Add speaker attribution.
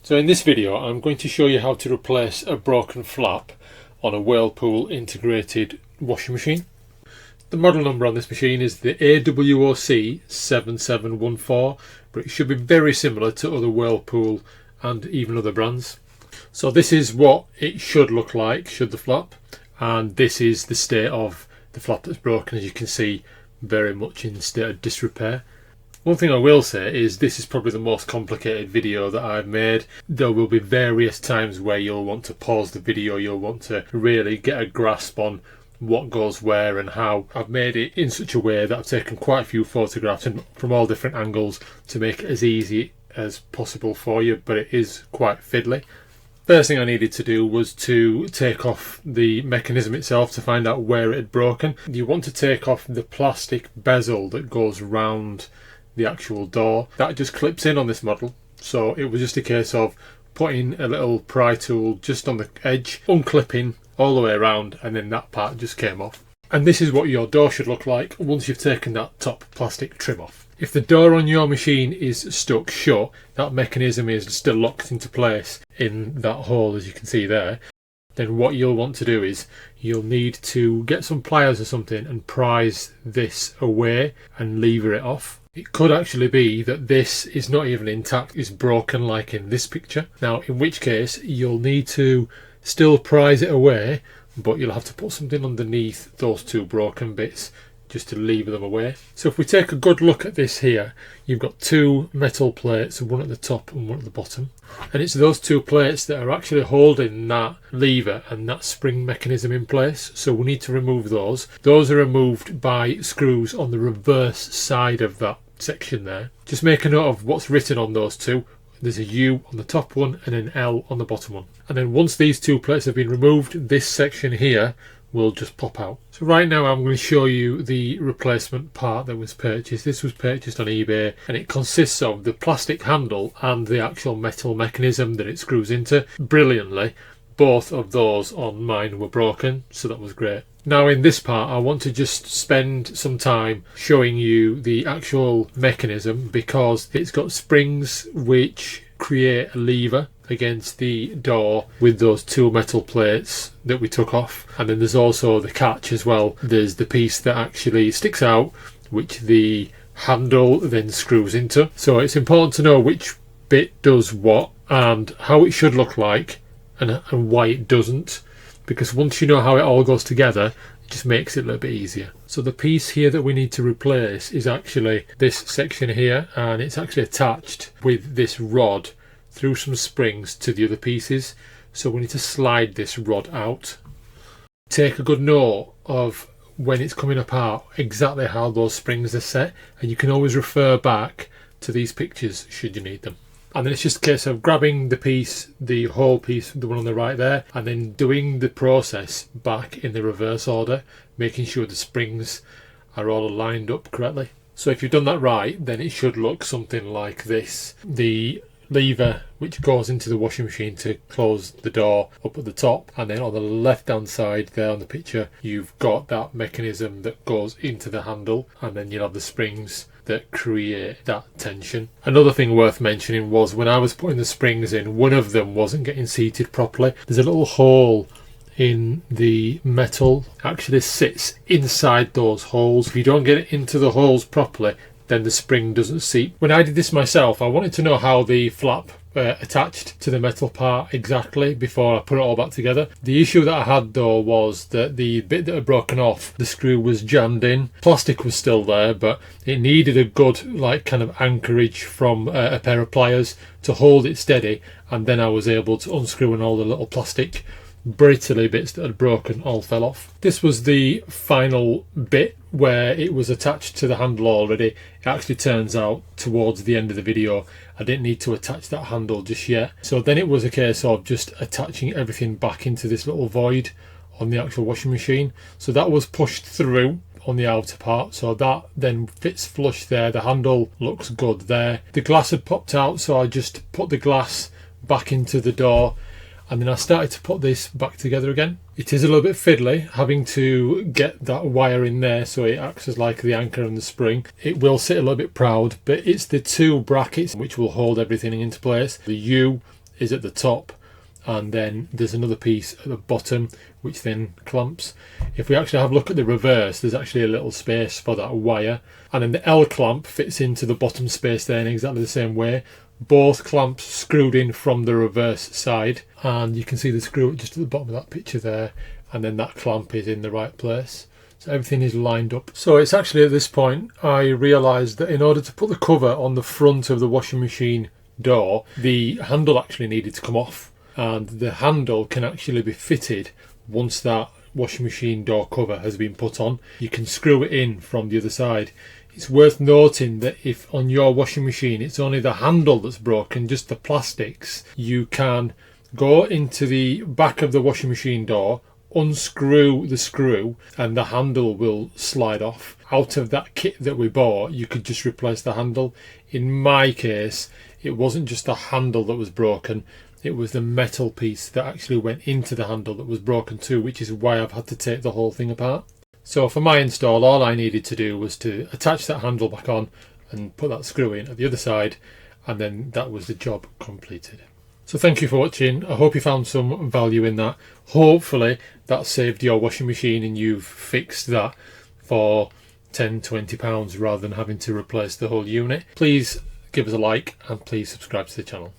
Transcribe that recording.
Speaker 1: So in this video I'm going to show you how to replace a broken flap on a Whirlpool integrated washing machine. The model number on this machine is the AWOC 7714, but it should be very similar to other Whirlpool and even other brands. So this is what it should look like should the flap, and this is the state of the flap that's broken. As you can see, very much in state of disrepair. One thing I will say is this is probably the most complicated video that I've made. There will be various times where you'll want to pause the video, you'll want to really get a grasp on what goes where and how. I've made it in such a way that I've taken quite a few photographs and from all different angles to make it as easy as possible for you, but it is quite fiddly. First thing I needed to do was to take off the mechanism itself to find out where it had broken. You want to take off the plastic bezel that goes round the actual door. That just clips in on this model, so it was just a case of putting a little pry tool just on the edge, unclipping all the way around, and then that part just came off. And this is what your door should look like once you've taken that top plastic trim off. If the door on your machine is stuck shut, that mechanism is still locked into place in that hole, as you can see there, then what you'll want to do is you'll need to get some pliers or something and prise this away and lever it off. It could actually be that this is not even intact, it's broken like in this picture. Now, in which case you'll need to still prise it away, but you'll have to put something underneath those two broken bits just to lever them away. So if we take a good look at this here, you've got two metal plates, one at the top and one at the bottom. And it's those two plates that are actually holding that lever and that spring mechanism in place. So we need to remove those. Those are removed by screws on the reverse side of that section there. Just make a note of what's written on those two. There's a U on the top one and an L on the bottom one. And then once these two plates have been removed, this section here will just pop out. So right now I'm going to show you the replacement part that was purchased. This was purchased on eBay and it consists of the plastic handle and the actual metal mechanism that it screws into. Brilliantly, both of those on mine were broken, so that was great. Now in this part I want to just spend some time showing you the actual mechanism, because it's got springs which create a lever against the door with those two metal plates that we took off, and then there's also the catch as well. There's the piece that actually sticks out which the handle then screws into. So it's important to know which bit does what and how it should look like and why it doesn't, because once you know how it all goes together, it just makes it a little bit easier. So the piece here that we need to replace is actually this section here, and it's actually attached with this rod through some springs to the other pieces. So we need to slide this rod out. Take a good note of when it's coming apart exactly how those springs are set, and you can always refer back to these pictures should you need them. And then it's just a case of grabbing the piece, the whole piece, the one on the right there, and then doing the process back in the reverse order, making sure the springs are all lined up correctly. So if you've done that right, then it should look something like this. The lever which goes into the washing machine to close the door up at the top, and then on the left hand side there on the picture you've got that mechanism that goes into the handle, and then you'll have the springs that create that tension. Another thing worth mentioning was when I was putting the springs in, one of them wasn't getting seated properly. There's a little hole in the metal, actually sits inside those holes. If you don't get it into the holes properly, then the spring doesn't seat. When I did this myself, I wanted to know how the flap attached to the metal part exactly before I put it all back together. The issue that I had though was that the bit that had broken off, the screw was jammed in. Plastic was still there, but it needed a good kind of anchorage from a pair of pliers to hold it steady, and then I was able to unscrew, and all the little plastic brittly bits that had broken all fell off. This was the final bit where it was attached to the handle already. It actually turns out towards the end of the video I didn't need to attach that handle just yet. So then it was a case of just attaching everything back into this little void on the actual washing machine. So that was pushed through on the outer part, so that then fits flush there. The handle looks good there. The glass had popped out, so I just put the glass back into the door, and then I started to put this back together again. It is a little bit fiddly having to get that wire in there so it acts as like the anchor and the spring. It will sit a little bit proud, but it's the two brackets which will hold everything into place. The U is at the top, and then there's another piece at the bottom which then clamps. If we actually have a look at the reverse, there's actually a little space for that wire, and then the L clamp fits into the bottom space there in exactly the same way. Both clamps screwed in from the reverse side, and you can see the screw just at the bottom of that picture there, and then that clamp is in the right place. So everything is lined up. So it's actually at this point I realised that in order to put the cover on the front of the washing machine door, the handle actually needed to come off, and the handle can actually be fitted once that washing machine door cover has been put on. You can screw it in from the other side. It's worth noting that if on your washing machine it's only the handle that's broken, just the plastics, you can go into the back of the washing machine door, unscrew the screw, and the handle will slide off. Out of that kit that we bought, you could just replace the handle. In my case, it wasn't just the handle that was broken, it was the metal piece that actually went into the handle that was broken too, which is why I've had to take the whole thing apart. So for my install, all I needed to do was to attach that handle back on and put that screw in at the other side, and then that was the job completed. So thank you for watching. I hope you found some value in that. Hopefully that saved your washing machine and you've fixed that for £10–20 rather than having to replace the whole unit. Please give us a like and please subscribe to the channel.